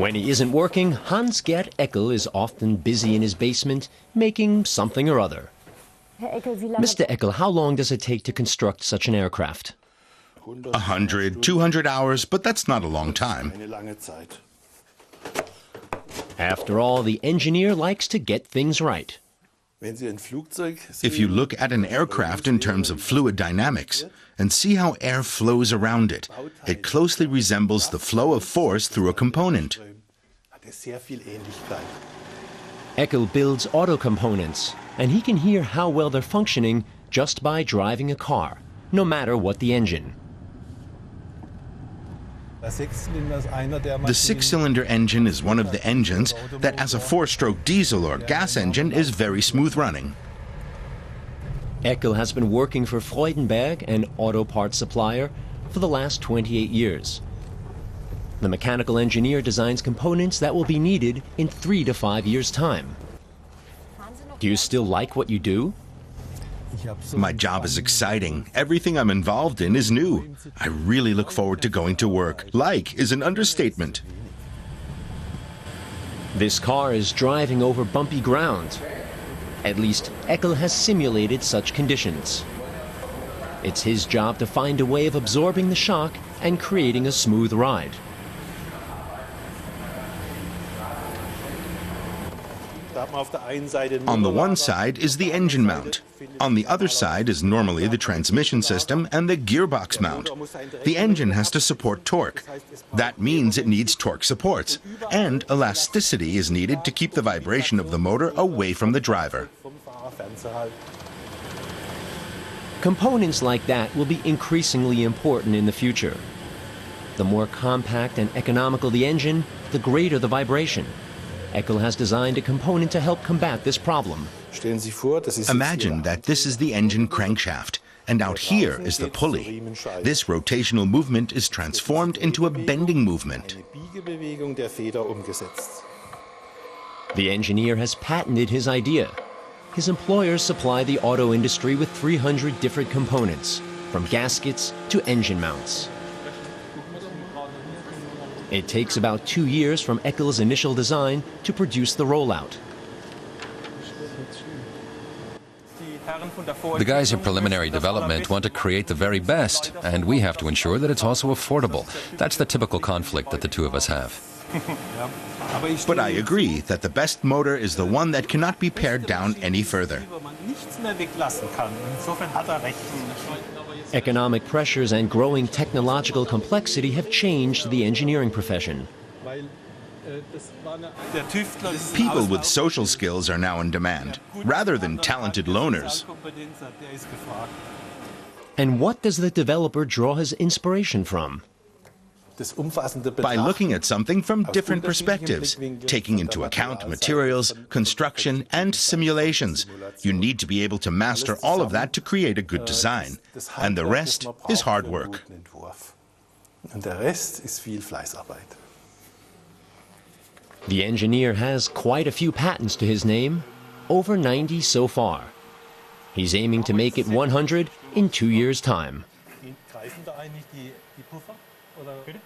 When he isn't working, Hans-Gerd Eckel is often busy in his basement making something or other. Mr. Eckel, how long does it take to construct such an aircraft? 100, 200 hours, but that's not a long time. After all, the engineer likes to get things right. If you look at an aircraft in terms of fluid dynamics and see how air flows around it, it closely resembles the flow of force through a component. Eckel builds auto components, and he can hear how well they're functioning just by driving a car, no matter what the engine. The six-cylinder engine is one of the engines that, as a four-stroke diesel or gas engine, is very smooth running. Eckel has been working for Freudenberg, an auto parts supplier, for the last 28 years. The mechanical engineer designs components that will be needed in 3 to 5 years' time. Do you still like what you do? My job is exciting. Everything I'm involved in is new. I really look forward to going to work. Like is an understatement. This car is driving over bumpy ground. At least Eckel has simulated such conditions. It's his job to find a way of absorbing the shock and creating a smooth ride. On the one side is the engine mount. On the other side is normally the transmission system and the gearbox mount. The engine has to support torque. That means it needs torque supports, and elasticity is needed to keep the vibration of the motor away from the driver. Components like that will be increasingly important in the future. The more compact and economical the engine, the greater the vibration. Eckel has designed a component to help combat this problem. Imagine that this is the engine crankshaft, and out here is the pulley. This rotational movement is transformed into a bending movement. The engineer has patented his idea. His employers supply the auto industry with 300 different components, from gaskets to engine mounts. It takes about 2 years from Eckel's initial design to produce the rollout. The guys at preliminary development want to create the very best, and we have to ensure that it's also affordable. That's the typical conflict that the two of us have. But I agree that the best motor is the one that cannot be pared down any further. Economic pressures and growing technological complexity have changed the engineering profession. People with social skills are now in demand, rather than talented loners. And what does the developer draw his inspiration from? By looking at something from different perspectives, taking into account materials, construction, and simulations. You need to be able to master all of that to create a good design. And the rest is hard work. The engineer has quite a few patents to his name, over 90 so far. He's aiming to make it 100 in 2 years' time. Greifen da eigentlich die Puffer? Oder?